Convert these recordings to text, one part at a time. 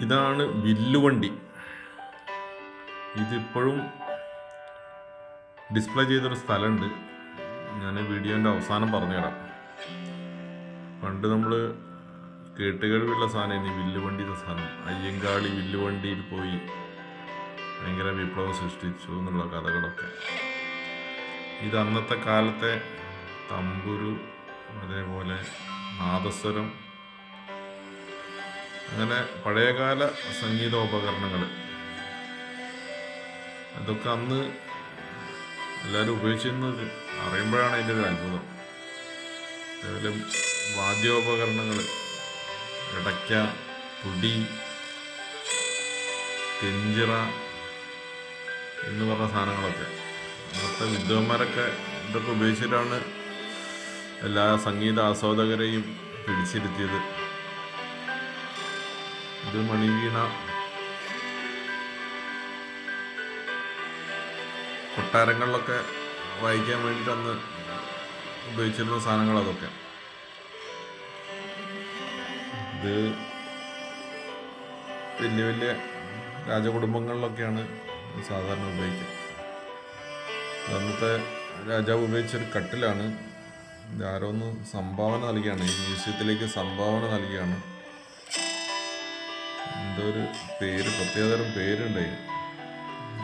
ഇതാണ് വില്ലുവണ്ടി. ഇതിപ്പോഴും ഡിസ്പ്ലേ ചെയ്തൊരു സ്ഥലമുണ്ട്. ഞാൻ വീഡിയോൻ്റെ അവസാനം പറഞ്ഞുതരാം. പണ്ട് നമ്മൾ കേട്ടുകഴിവുള്ള സാധനം ഇനി വില്ലുവണ്ടി എന്ന സാധനം. അയ്യങ്കാളി വില്ലുവണ്ടിയിൽ പോയി ഭയങ്കര വിപ്ലവം സൃഷ്ടിച്ചു എന്നുള്ള കഥകളൊക്കെ. ഇത് അന്നത്തെ കാലത്തെ തമ്പുരു, അതേപോലെ നാദസ്വരം, അങ്ങനെ പഴയകാല സംഗീതോപകരണങ്ങൾ, അതൊക്കെ അന്ന് എല്ലാവരും ഉപയോഗിച്ചിരുന്നത് അറിയുമ്പോഴാണ് അതിൻ്റെ ഒരു അത്ഭുതം. അതേപോലെ വാദ്യോപകരണങ്ങൾ, ഇടയ്ക്ക, തുടി, കെഞ്ചിറ എന്ന് പറഞ്ഞ സാധനങ്ങളൊക്കെ അന്നത്തെ വിദ്വാന്മാരൊക്കെ ഇതൊക്കെ ഉപയോഗിച്ചിട്ടാണ് എല്ലാ സംഗീത ആസ്വാദകരെയും പിടിച്ചിരുത്തിയത്. ഇത് മണിവീണ, കൊട്ടാരങ്ങളിലൊക്കെ വായിക്കാൻ വേണ്ടിയിട്ട് അന്ന് ഉപയോഗിച്ചിരുന്ന സാധനങ്ങൾ അതൊക്കെ. ഇത് വലിയ വലിയ രാജകുടുംബങ്ങളിലൊക്കെയാണ് സാധാരണ ഉപയോഗിക്കുക. അന്നത്തെ രാജാവ് ഉപയോഗിച്ചൊരു കട്ടിലാണ്. ആരോ ഒന്ന് സംഭാവന നൽകിയാണ്, ഈ മ്യൂസിയത്തിലേക്ക് സംഭാവന നൽകിയാണ്. എന്തോ ഒരു പേര്, പ്രത്യേകതരം പേരുണ്ട് അതിന്.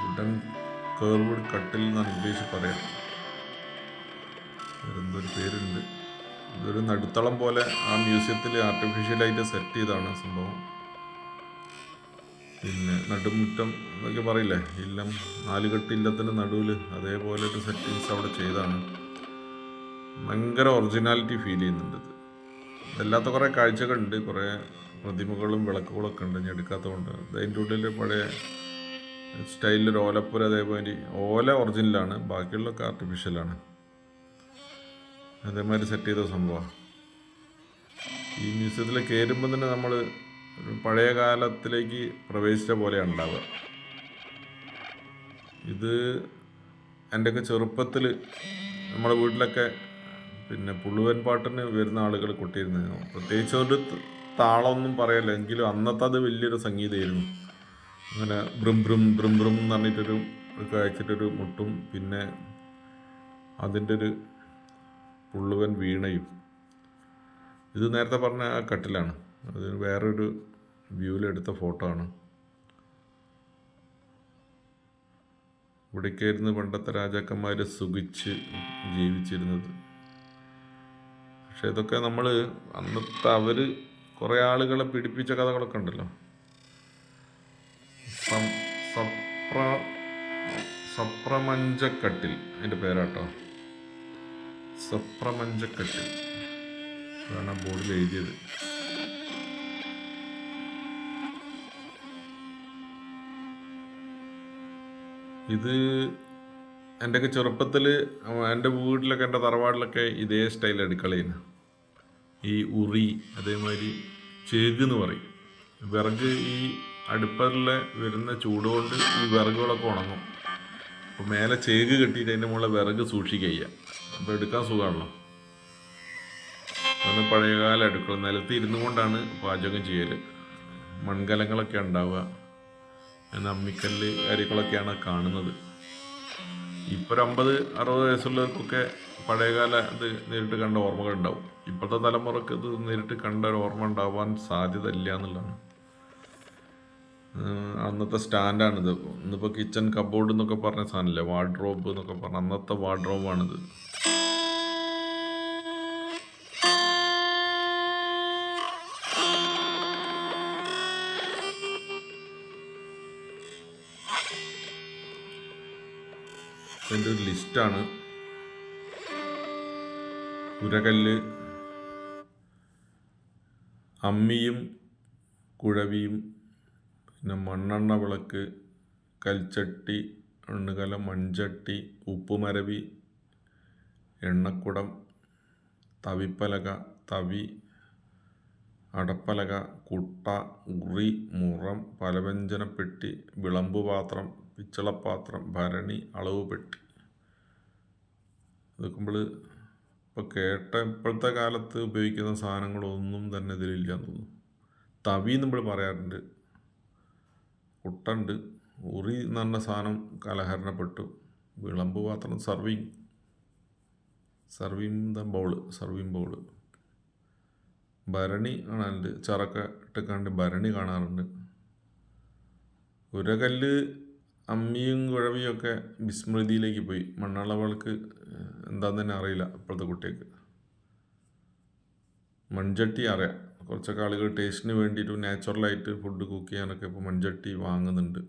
വുഡൻ കേർവ്ഡ് കട്ടിൽ എന്നാണ് ഇംഗ്ലീഷിൽ പറയാം. എന്തോ ഒരു പേരുണ്ട്. ഇതൊരു നടുത്തളം പോലെ ആ മ്യൂസിയത്തിൽ ആർട്ടിഫിഷ്യലായിട്ട് സെറ്റ് ചെയ്താണ് സംഭവം. പിന്നെ നടുമുറ്റം എന്നൊക്കെ പറയില്ലേ, ഇല്ലം, നാലുകെട്ടില്ലത്തിൻ്റെ നടുവിൽ, അതേപോലെ ഒരു സെറ്റിങ്സ് അവിടെ ചെയ്താണ്. ഭയങ്കര ഒറിജിനാലിറ്റി ഫീൽ ചെയ്യുന്നുണ്ട്. ഇതല്ലാത്ത കുറേ കാഴ്ചകളുണ്ട്, കുറേ പ്രതിമകളും വിളക്കുകളൊക്കെ ഉണ്ട്, ഞാൻ എടുക്കാത്തതുകൊണ്ട്. അതിൻ്റെ ഉള്ളിൽ പഴയ സ്റ്റൈലിലൊരു ഓലപ്പുര, അതേപോലെ ഓല ഒറിജിനലാണ്, ബാക്കിയുള്ളതൊക്കെ ആർട്ടിഫിഷ്യലാണ്. അതേമാതിരി സെറ്റ് ചെയ്ത സംഭവമാണ്. ഈ മ്യൂസിയത്തിൽ കയറുമ്പോൾ തന്നെ നമ്മൾ ഒരു പഴയ കാലത്തിലേക്ക് പ്രവേശിച്ച പോലെയാണ് ഉണ്ടാവുക. ഇത് എൻ്റെയൊക്കെ ചെറുപ്പത്തിൽ നമ്മുടെ വീട്ടിലൊക്കെ പിന്നെ പുള്ളുവൻ പാട്ടിന് വരുന്ന ആളുകൾ കൊട്ടിയിരുന്നു. പ്രത്യേകിച്ച് ഒരു താളമൊന്നും പറയല്ല, എങ്കിലും അന്നത്തെ അത് വലിയൊരു സംഗീതമായിരുന്നു. അങ്ങനെ ബ്രും ബ്രും ബ്രും ബ്രും എന്ന് പറഞ്ഞിട്ടൊരു കഴിച്ചിട്ടൊരു മുട്ടും, പിന്നെ അതിൻ്റെ ഒരു പുള്ളുവൻ വീണയും. ഇത് നേരത്തെ പറഞ്ഞ ആ കട്ടിലാണ്. അത് വേറൊരു വ്യൂവിലെടുത്ത ഫോട്ടോ ആണ്. ഇവിടേക്കായിരുന്നു പണ്ടത്തെ രാജാക്കന്മാർ സുഖിച്ച് ജീവിച്ചിരുന്നത്. പക്ഷെ ഇതൊക്കെ നമ്മൾ അന്നത്തെ അവർ കുറേ ആളുകളെ പിടിപ്പിച്ച കഥകളൊക്കെ ഉണ്ടല്ലോ. സപ്രമഞ്ചക്കട്ടിൽ അതിൻ്റെ പേരാട്ടോ, സപ്രമഞ്ചക്കട്ടിൽ. അതാണ് ബോർഡിൽ എഴുതിയത്. ഇത് എൻ്റെയൊക്കെ ചെറുപ്പത്തിൽ എൻ്റെ വീട്ടിലൊക്കെ, എൻ്റെ തറവാടിലൊക്കെ ഇതേ സ്റ്റൈൽ അടുക്കളയാണ്. ഈ ഉറി, അതേമാതിരി ചേക് എന്ന് പറയും. വിറക് ഈ അടുപ്പിൽ വരുന്ന ചൂടുകൊണ്ട് ഈ വിറകുകളൊക്കെ ഉണങ്ങും. അപ്പോൾ മേലെ ചേക് കെട്ടിയിട്ട് അതിൻ്റെ മുകളിൽ വിറക് സൂക്ഷിക്കുക. അപ്പോൾ എടുക്കാൻ സുഖമാണല്ലോ. അന്ന് പഴയകാല അടുക്കള നിലത്ത് ഇരുന്നു കൊണ്ടാണ് പാചകം ചെയ്യൽ. മൺകലങ്ങളൊക്കെ ഉണ്ടാവുക, അമ്മിക്കല്ല് കാര്യങ്ങളൊക്കെയാണ് കാണുന്നത്. ഇപ്പോൾ ഒരു 50-60 വയസ്സുള്ളവർക്കൊക്കെ പഴയകാല ഇത് നേരിട്ട് കണ്ട ഓർമ്മകൾ ഉണ്ടാവും. ഇപ്പോഴത്തെ തലമുറക്ക് ഇത് നേരിട്ട് കണ്ട ഒരു ഓർമ്മ ഉണ്ടാവാൻ സാധ്യത ഇല്ല എന്നുള്ളതാണ്. അന്നത്തെ സ്റ്റാൻഡാണിത്. ഇന്നിപ്പോൾ കിച്ചൺ കബോർഡ് എന്നൊക്കെ പറഞ്ഞ സാധനമില്ലേ, വാർഡ്രോബ് എന്നൊക്കെ പറഞ്ഞ അന്നത്തെ വാർഡ്രോബാണിത്. അതിൻ്റെ ഒരു ലിസ്റ്റാണ്. ഉരകല്ല്, അമ്മിയും കുഴവിയും, പിന്നെ മണ്ണെണ്ണ വിളക്ക്, കൽച്ചട്ടി, എണ്ണുകലം, മൺചട്ടി, ഉപ്പുമരവി, എണ്ണക്കുടം, തവിപ്പലക, തവി, അടപ്പലക, കുട്ട, ഉറി, മുറം, പലവ്യഞ്ജനപ്പെട്ടി, വിളമ്പുപാത്രം, പിച്ചളപ്പാത്രം, ഭരണി, അളവ് പെട്ടി. ഇതൊക്കെ നമ്മൾ ഇപ്പോൾ കേട്ട ഇപ്പോഴത്തെ കാലത്ത് ഉപയോഗിക്കുന്ന സാധനങ്ങളൊന്നും തന്നെ ഇതിലില്ല എന്ന് തോന്നുന്നു. തവി നമ്മൾ പറയാറുണ്ട്, കുട്ടുണ്ട്. ഉറി എന്ന് പറഞ്ഞ സാധനം കാലഹരണപ്പെട്ടു. വിളമ്പ് പാത്രം സർവിങ് ബൗള്. ഭരണി കാണാറുണ്ട്, ചറക്ക ഇട്ടക്കാണ്ട് ഭരണി കാണാറുണ്ട്. ഉരകല്ല്, അമ്മിയും കുഴവിയും ഒക്കെ വിസ്മൃതിയിലേക്ക് പോയി. മണ്ണളവൾക്ക് എന്താന്ന് തന്നെ അറിയില്ല ഇപ്പോഴത്തെ കുട്ടികൾക്ക്. മൺചട്ടി അറിയാം, കുറച്ചൊക്കെ ആളുകൾ ടേസ്റ്റിന് വേണ്ടിയിട്ട് നാച്ചുറലായിട്ട് ഫുഡ് കുക്ക് ചെയ്യാനൊക്കെ ഇപ്പോൾ മൺചട്ടി വാങ്ങുന്നുണ്ട്.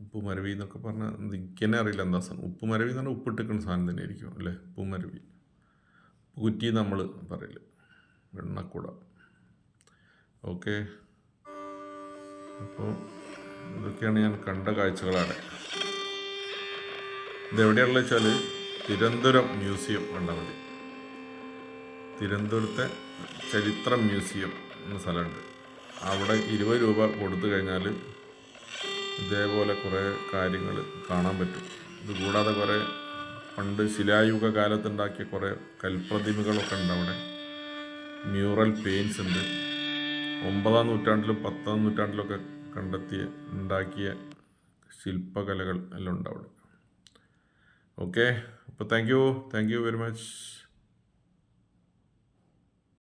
ഉപ്പുമരവി എന്നൊക്കെ പറഞ്ഞാൽ എനിക്ക് തന്നെ അറിയില്ല എന്താ സാധനം. ഉപ്പുമരവി എന്ന് പറഞ്ഞാൽ ഉപ്പിട്ടിക്കുന്ന സാധനം തന്നെ ആയിരിക്കും അല്ലേ, ഉപ്പുമരവി. കുറ്റി നമ്മൾ പറയില്ല, വെണ്ണക്കൂട. ഓക്കെ, അപ്പോൾ ഇതൊക്കെയാണ് ഞാൻ കണ്ട കാഴ്ചകളാണ്. ഇതെവിടെയാണെന്ന് വെച്ചാൽ തിരുവനന്തപുരം മ്യൂസിയം കണ്ടാൽ മതി. തിരുവനന്തപുരത്തെ ചരിത്ര മ്യൂസിയം എന്ന സ്ഥലമുണ്ട്. അവിടെ 20 രൂപ കൊടുത്തു കഴിഞ്ഞാൽ ഇതേപോലെ കുറേ കാര്യങ്ങൾ കാണാൻ പറ്റും. ഇതുകൂടാതെ കുറേ പണ്ട് ശിലായുഗ കാലത്തുണ്ടാക്കിയ കുറേ കൽപ്രതിമകളൊക്കെ ഉണ്ട് അവിടെ. മ്യൂറൽ പെയിൻസ് ഉണ്ട്. 9-ാം നൂറ്റാണ്ടിലും 10-ാം നൂറ്റാണ്ടിലൊക്കെ ഉണ്ടാക്കിയ ശില്പകലകൾ എല്ലാം ഉണ്ട് അവിടെ. ഓക്കെ, അപ്പോൾ താങ്ക് യു വെരി മച്ച്.